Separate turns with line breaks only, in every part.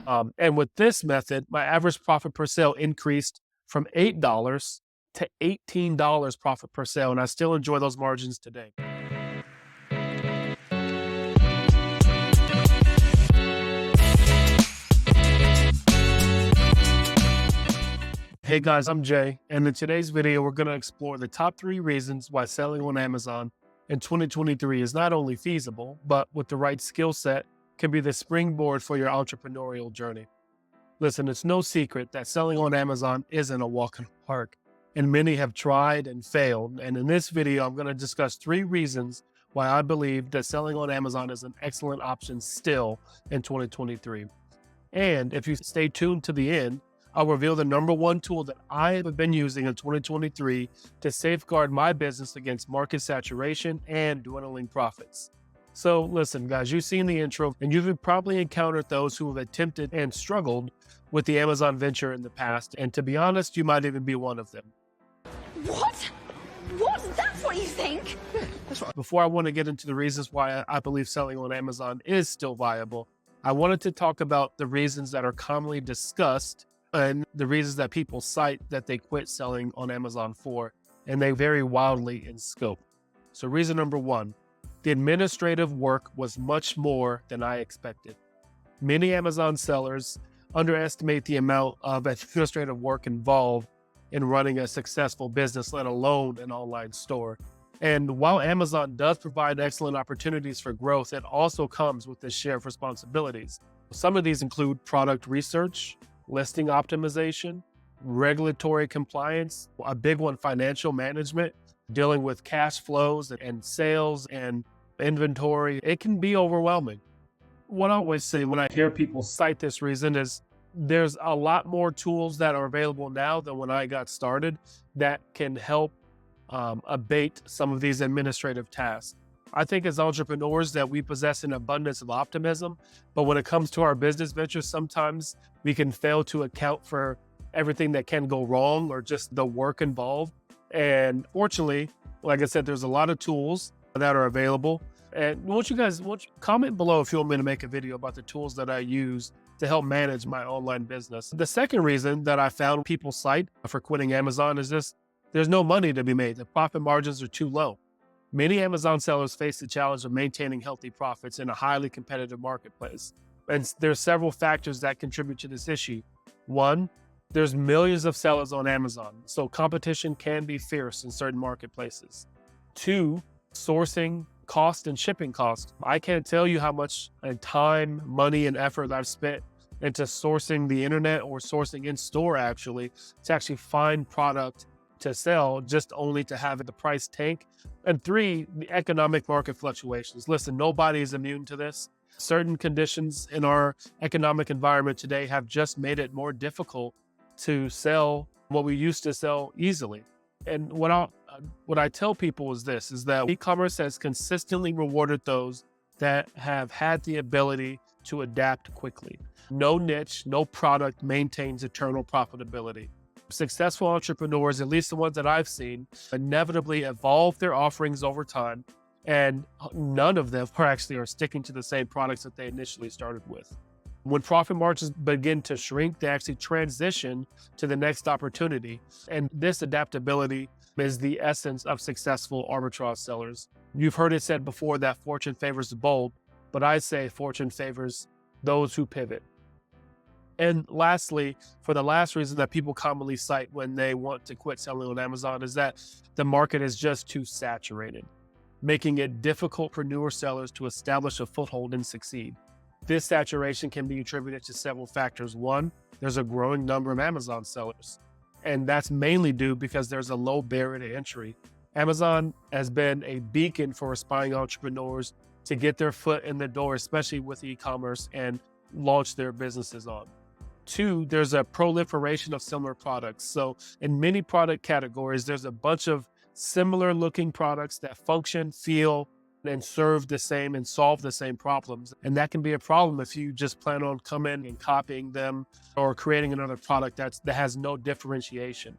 And with this method, my average profit per sale increased from $8 to $18 profit per sale. And I still enjoy those margins today. Hey guys, I'm Jay, and in today's video, we're going to explore the top 3 reasons why selling on Amazon in 2023 is not only feasible, but with the right skill set, can be the springboard for your entrepreneurial journey. Listen, it's no secret that selling on Amazon isn't a walk in the park, and many have tried and failed. And in this video, I'm going to discuss 3 reasons why I believe that selling on Amazon is an excellent option still in 2023. And if you stay tuned to the end, I'll reveal the number 1 tool that I have been using in 2023 to safeguard my business against market saturation and dwindling profits. So listen, guys, you've seen the intro and you've probably encountered those who have attempted and struggled with the Amazon venture in the past. And to be honest, you might even be one of them.
What? What? That's what you think?
That's right. Before I want to get into the reasons why I believe selling on Amazon is still viable, I wanted to talk about the reasons that are commonly discussed and the reasons that people cite that they quit selling on Amazon for, and they vary wildly in scope. So reason number 1, the administrative work was much more than I expected. Many Amazon sellers underestimate the amount of administrative work involved in running a successful business, let alone an online store. And while Amazon does provide excellent opportunities for growth, it also comes with a share of responsibilities. Some of these include product research, listing optimization, regulatory compliance, a big one, financial management, dealing with cash flows and sales and inventory. It can be overwhelming. What I always say when I hear people cite this reason is there's a lot more tools that are available now than when I got started that can help abate some of these administrative tasks. I think as entrepreneurs that we possess an abundance of optimism, but when it comes to our business ventures, sometimes we can fail to account for everything that can go wrong or just the work involved. And fortunately, like I said, there's a lot of tools that are available. And comment below if you want me to make a video about the tools that I use to help manage my online business. The second reason that I found people cite for quitting Amazon is this: there's no money to be made. The profit margins are too low. Many Amazon sellers face the challenge of maintaining healthy profits in a highly competitive marketplace. And there's several factors that contribute to this issue. 1, there's millions of sellers on Amazon, so competition can be fierce in certain marketplaces. 2, sourcing cost and shipping cost. I can't tell you how much time, money, and effort I've spent into sourcing the internet or sourcing in store to actually find product to sell, just only to have the price tank. And 3, the economic market fluctuations. Listen, nobody is immune to this. Certain conditions in our economic environment today have just made it more difficult to sell what we used to sell easily. And what I tell people is this, is that e-commerce has consistently rewarded those that have had the ability to adapt quickly. No niche, no product maintains eternal profitability. Successful entrepreneurs, at least the ones that I've seen, inevitably evolve their offerings over time, and none of them are sticking to the same products that they initially started with. When profit margins begin to shrink, they actually transition to the next opportunity. And this adaptability is the essence of successful arbitrage sellers. You've heard it said before that fortune favors the bold, but I say fortune favors those who pivot. And lastly, for the last reason that people commonly cite when they want to quit selling on Amazon is that the market is just too saturated, making it difficult for newer sellers to establish a foothold and succeed. This saturation can be attributed to several factors. 1, there's a growing number of Amazon sellers, and that's mainly due because there's a low barrier to entry. Amazon has been a beacon for aspiring entrepreneurs to get their foot in the door, especially with e-commerce, and launch their businesses on. 2, there's a proliferation of similar products. So in many product categories, there's a bunch of similar looking products that function, feel, and serve the same and solve the same problems. And that can be a problem if you just plan on coming and copying them or creating another product that has no differentiation.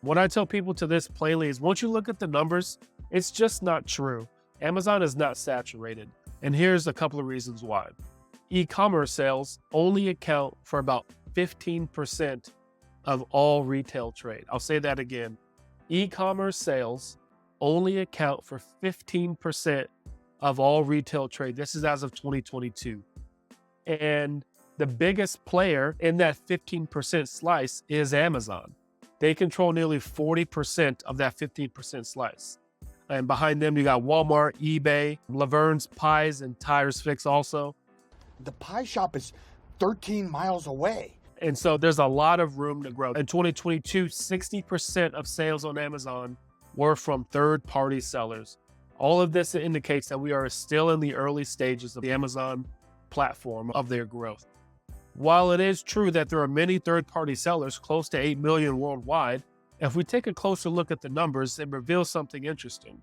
What I tell people to this plainly is once you look at the numbers, it's just not true. Amazon is not saturated. And here's a couple of reasons why. e-commerce sales only account for about 15% of all retail trade. I'll say that again. E-commerce sales only account for 15% of all retail trade. This is as of 2022. And the biggest player in that 15% slice is Amazon. They control nearly 40% of that 15% slice. And behind them, you got Walmart, eBay, Laverne's Pies and Tires Fix also.
The pie shop is 13 miles away.
And so there's a lot of room to grow. In 2022, 60% of sales on Amazon were from third-party sellers. All of this indicates that we are still in the early stages of the Amazon platform of their growth. While it is true that there are many third-party sellers, close to 8 million worldwide, if we take a closer look at the numbers, it reveals something interesting.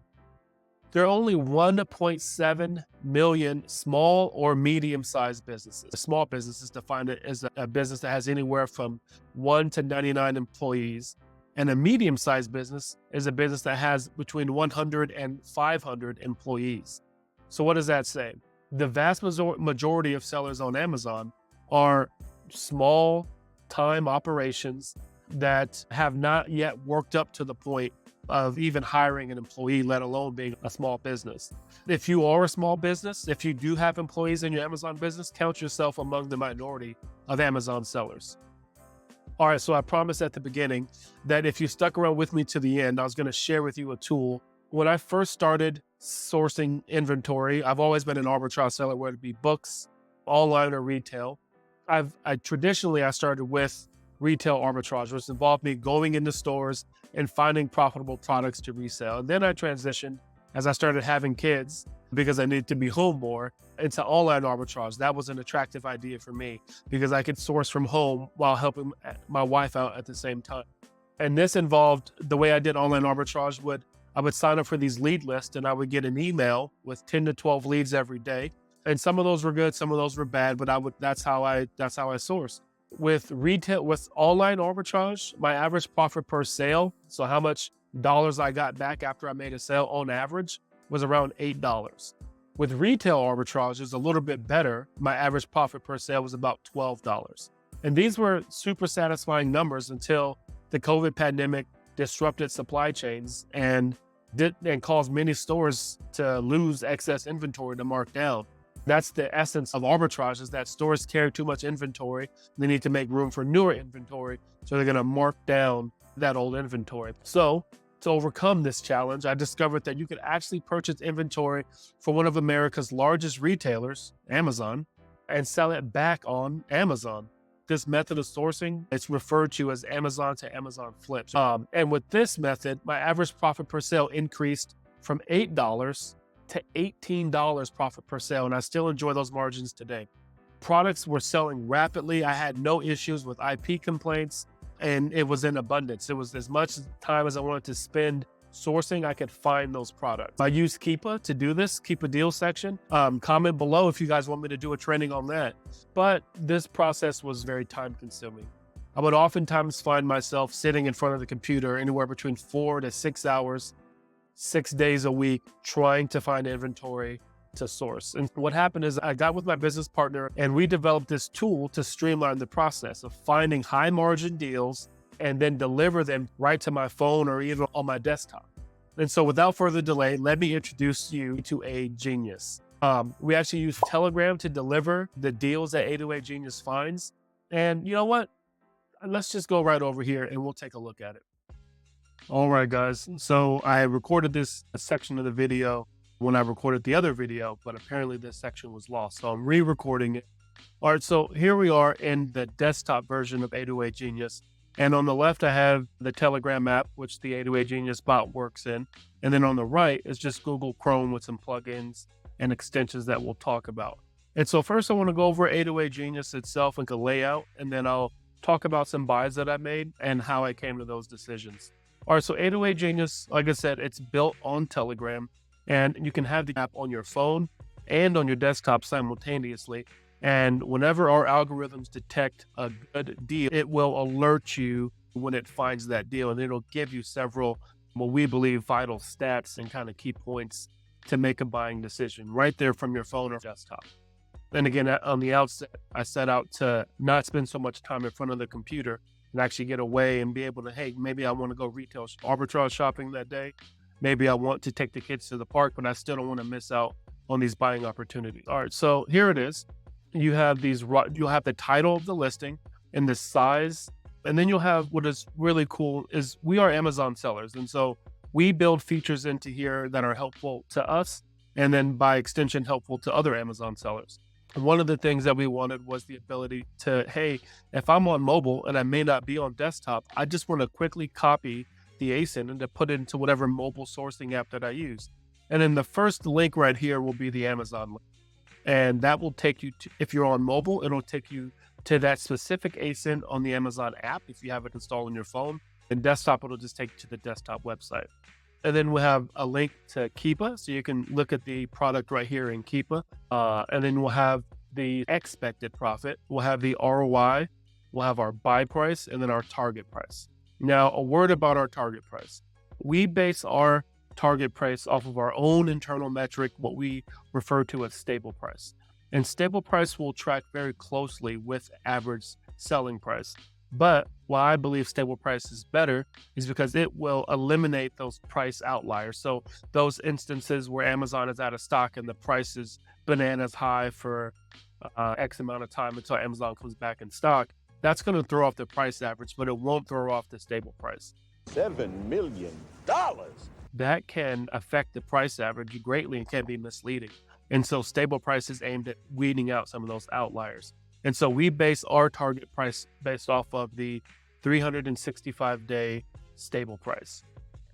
There are only 1.7 million small or medium-sized businesses. A small business is defined as a business that has anywhere from 1 to 99 employees. And a medium-sized business is a business that has between 100 and 500 employees. So what does that say? The vast majority of sellers on Amazon are small-time operations that have not yet worked up to the point of even hiring an employee, let alone being a small business. If you are a small business, if you do have employees in your Amazon business, count yourself among the minority of Amazon sellers. All right, so I promised at the beginning that if you stuck around with me to the end, I was going to share with you a tool. When I first started sourcing inventory, I've always been an arbitrage seller, whether it be books, online or retail. I started with retail arbitrage, which involved me going into stores and finding profitable products to resell. And then I transitioned as I started having kids because I needed to be home more into online arbitrage. That was an attractive idea for me because I could source from home while helping my wife out at the same time. And this involved the way I did online arbitrage I would sign up for these lead lists and I would get an email with 10 to 12 leads every day. And some of those were good, some of those were bad, but that's how I sourced. With online arbitrage, my average profit per sale, so how much dollars I got back after I made a sale on average, was around $8. With retail arbitrage, it's a little bit better. My average profit per sale was about $12. And these were super satisfying numbers until the COVID pandemic disrupted supply chains and caused many stores to lose excess inventory to mark down. That's the essence of arbitrage, is that stores carry too much inventory. They need to make room for newer inventory. So they're going to mark down that old inventory. So to overcome this challenge, I discovered that you could actually purchase inventory for one of America's largest retailers, Amazon, and sell it back on Amazon. This method of sourcing, it's referred to as Amazon to Amazon flips. And with this method, my average profit per sale increased from $8 to $18 profit per sale, and I still enjoy those margins today. Products were selling rapidly. I had no issues with IP complaints, and it was in abundance. It was as much time as I wanted to spend sourcing, I could find those products. I used Keepa to do this, Keepa deal section. Comment below if you guys want me to do a training on that. But this process was very time consuming. I would oftentimes find myself sitting in front of the computer anywhere between 4 to 6 hours, 6 days a week, trying to find inventory to source. And what happened is I got with my business partner and we developed this tool to streamline the process of finding high margin deals and then deliver them right to my phone or even on my desktop. And so without further delay, let me introduce you to A Genius. We actually use Telegram to deliver the deals that 808 Genius finds. And you know what? Let's just go right over here and we'll take a look at it. All right, guys. So I recorded this section of the video when I recorded the other video, but apparently this section was lost. So I'm re-recording it. All right, so here we are in the desktop version of 808 Genius. And on the left, I have the Telegram app, which the 808 Genius bot works in. And then on the right is just Google Chrome with some plugins and extensions that we'll talk about. And so first I want to go over 808 Genius itself and the layout, and then I'll talk about some buys that I made and how I came to those decisions. All right, so 808 Genius, like I said, it's built on Telegram, and you can have the app on your phone and on your desktop simultaneously. And whenever our algorithms detect a good deal, it will alert you when it finds that deal, and it'll give you several, what we believe, vital stats and kind of key points to make a buying decision right there from your phone or desktop. And again, on the outset, I set out to not spend so much time in front of the computer and actually get away and be able to, hey, maybe I want to go retail arbitrage shopping that day. Maybe I want to take the kids to the park, but I still don't want to miss out on these buying opportunities. All right, so here it is. You'll have the title of the listing and the size. And then you'll have what is really cool is we are Amazon sellers. And so we build features into here that are helpful to us and then by extension helpful to other Amazon sellers. And one of the things that we wanted was the ability to, hey, if I'm on mobile and I may not be on desktop, I just want to quickly copy the ASIN and to put it into whatever mobile sourcing app that I use. And then the first link right here will be the Amazon link. And that will take you to, if you're on mobile, it'll take you to that specific ASIN on the Amazon app if you have it installed on your phone. And desktop, it'll just take you to the desktop website. And then we'll have a link to Keepa, so you can look at the product right here in Keepa. And then we'll have the expected profit. We'll have the ROI. We'll have our buy price and then our target price. Now, a word about our target price. We base our target price off of our own internal metric, what we refer to as stable price. And stable price will track very closely with average selling price. But why I believe stable price is better is because it will eliminate those price outliers. So those instances where Amazon is out of stock and the price is bananas high for X amount of time until Amazon comes back in stock, that's going to throw off the price average, but it won't throw off the stable price.
$7 million.
That can affect the price average greatly and can be misleading. And so stable price is aimed at weeding out some of those outliers. And so we base our target price based off of the 365-day stable price.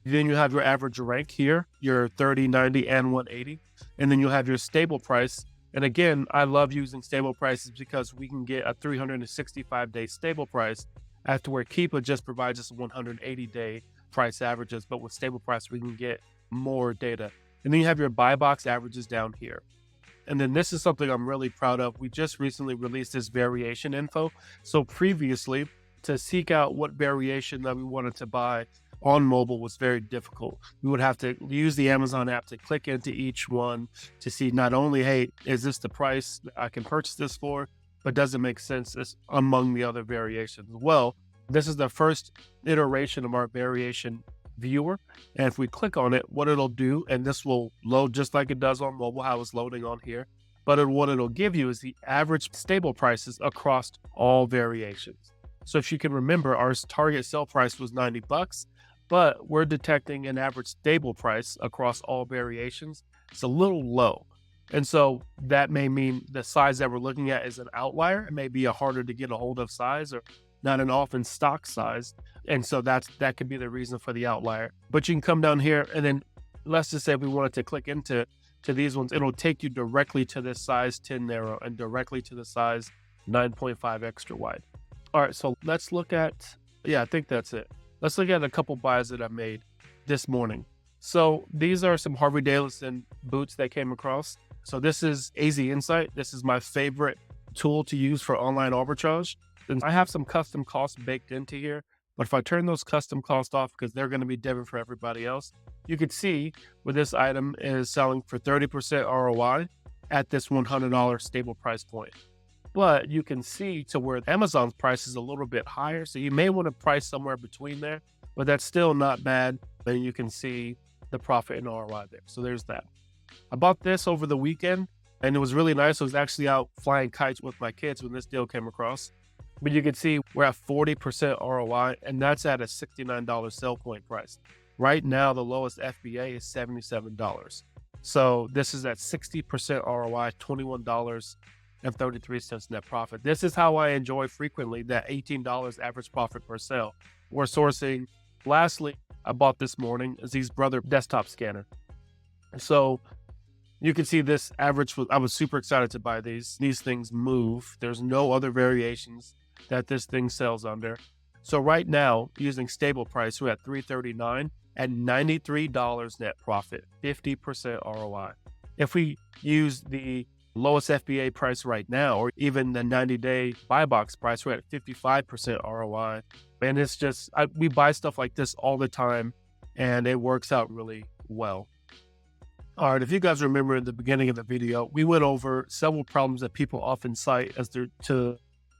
Then you have your average rank here, your 30, 90, and 180. And then you'll have your stable price. And again, I love using stable prices because we can get a 365-day stable price after where Keepa just provides us 180-day price averages. But with stable price, we can get more data. And then you have your buy box averages down here. And then this is something I'm really proud of. We just recently released this variation info. So previously, to seek out what variation that we wanted to buy on mobile was very difficult. We would have to use the Amazon app to click into each one to see not only, hey, is this the price I can purchase this for, but does it make sense among the other variations? Well, this is the first iteration of our variation viewer. And if we click on it, what it'll do, and this will load just like it does on mobile, how it's loading on here, but what it'll give you is the average stable prices across all variations. So if you can remember, our target sell price was $90, but we're detecting an average stable price across all variations. It's a little low. And so that may mean the size that we're looking at is an outlier. It may be a harder to get a hold of size or not an often stock size. And so that could be the reason for the outlier. But you can come down here and then let's just say we wanted to click into these ones. It'll take you directly to this size 10 narrow and directly to the size 9.5 extra wide. All right, so let's look at, I think that's it. Let's look at a couple buys that I made this morning. So these are some Harley Davidson boots that came across. So this is AZ Insight. This is my favorite tool to use for online arbitrage. And I have some custom costs baked into here, but if I turn those custom costs off because they're going to be different for everybody else, you could see where this item is selling for 30% ROI at this $100 stable price point. But you can see to where Amazon's price is a little bit higher. So you may want to price somewhere between there, but that's still not bad. And you can see the profit and ROI there. So there's that. I bought this over the weekend and it was really nice. I was actually out flying kites with my kids when this deal came across. But you can see we're at 40% ROI and that's at a $69 sell point price. Right now, the lowest FBA is $77. So this is at 60% ROI, $21.33 net profit. This is how I enjoy frequently that $18 average profit per sale. We're sourcing. Lastly, I bought this morning Z's brother desktop scanner. So you can see this average. I was super excited to buy these. These things move. There's no other variations that this thing sells under. So right now, using stable price, we're at $339 at $93 net profit, 50% ROI. If we use the lowest FBA price right now, or even the 90-day buy box price, we're at 55% ROI. And it's just, we buy stuff like this all the time, and it works out really well. All right, if you guys remember in the beginning of the video, we went over several problems that people often cite as the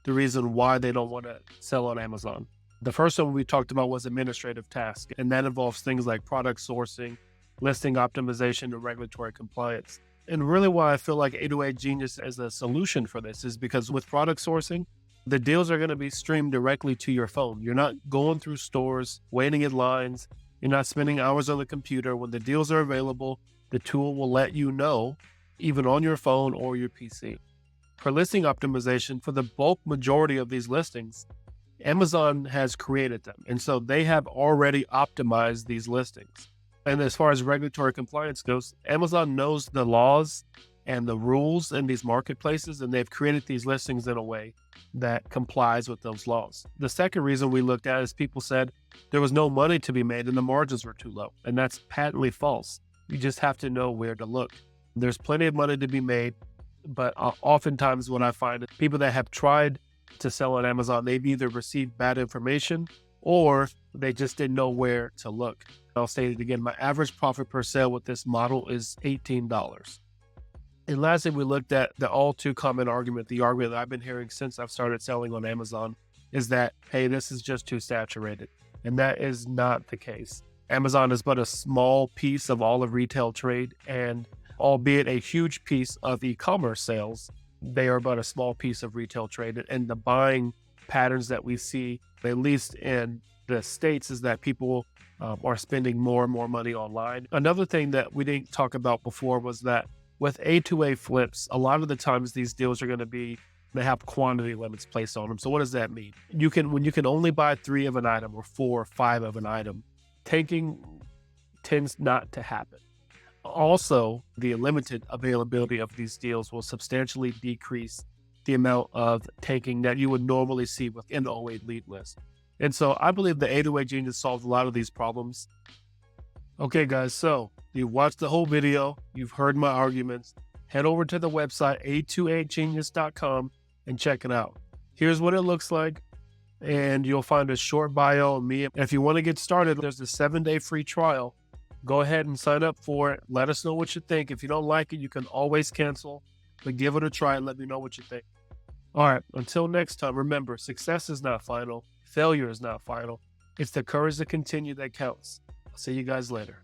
reason why they don't want to sell on Amazon. The first one we talked about was administrative tasks, and that involves things like product sourcing, listing optimization, and regulatory compliance. And really why I feel like 808 Genius as a solution for this is because with product sourcing, the deals are going to be streamed directly to your phone. You're not going through stores, waiting in lines. You're not spending hours on the computer. When the deals are available, the tool will let you know, even on your phone or your PC. For listing optimization, for the bulk majority of these listings, Amazon has created them. And so they have already optimized these listings. And as far as regulatory compliance goes, Amazon knows the laws and the rules in these marketplaces, and they've created these listings in a way that complies with those laws. The second reason we looked at is people said there was no money to be made and the margins were too low. And that's patently false. You just have to know where to look. There's plenty of money to be made, but oftentimes what I find is people that have tried to sell on Amazon, they've either received bad information or they just didn't know where to look. I'll say it again, my average profit per sale with this model is $18. And lastly, we looked at the all too common argument, the argument that I've been hearing since I've started selling on Amazon is that, hey, this is just too saturated. And that is not the case. Amazon is but a small piece of all of retail trade, and albeit a huge piece of e-commerce sales, they are but a small piece of retail trade. And the buying patterns that we see, at least in the States, is that people are spending more and more money online. Another thing that we didn't talk about before was that with A2A flips, a lot of the times these deals are going to be, they have quantity limits placed on them. So what does that mean? When you can only buy 3 of an item or 4 or 5 of an item, tanking tends not to happen. Also, the limited availability of these deals will substantially decrease the amount of tanking that you would normally see with an 08 lead list. And so I believe the 808 Genius solves a lot of these problems. Okay, guys, so you watched the whole video. You've heard my arguments. Head over to the website, 828genius.com, and check it out. Here's what it looks like. And you'll find a short bio of me. And if you want to get started, there's a 7-day free trial. Go ahead and sign up for it. Let us know what you think. If you don't like it, you can always cancel, but give it a try and let me know what you think. All right, until next time, remember, success is not final. Failure is not final. It's the courage to continue that counts. I'll see you guys later.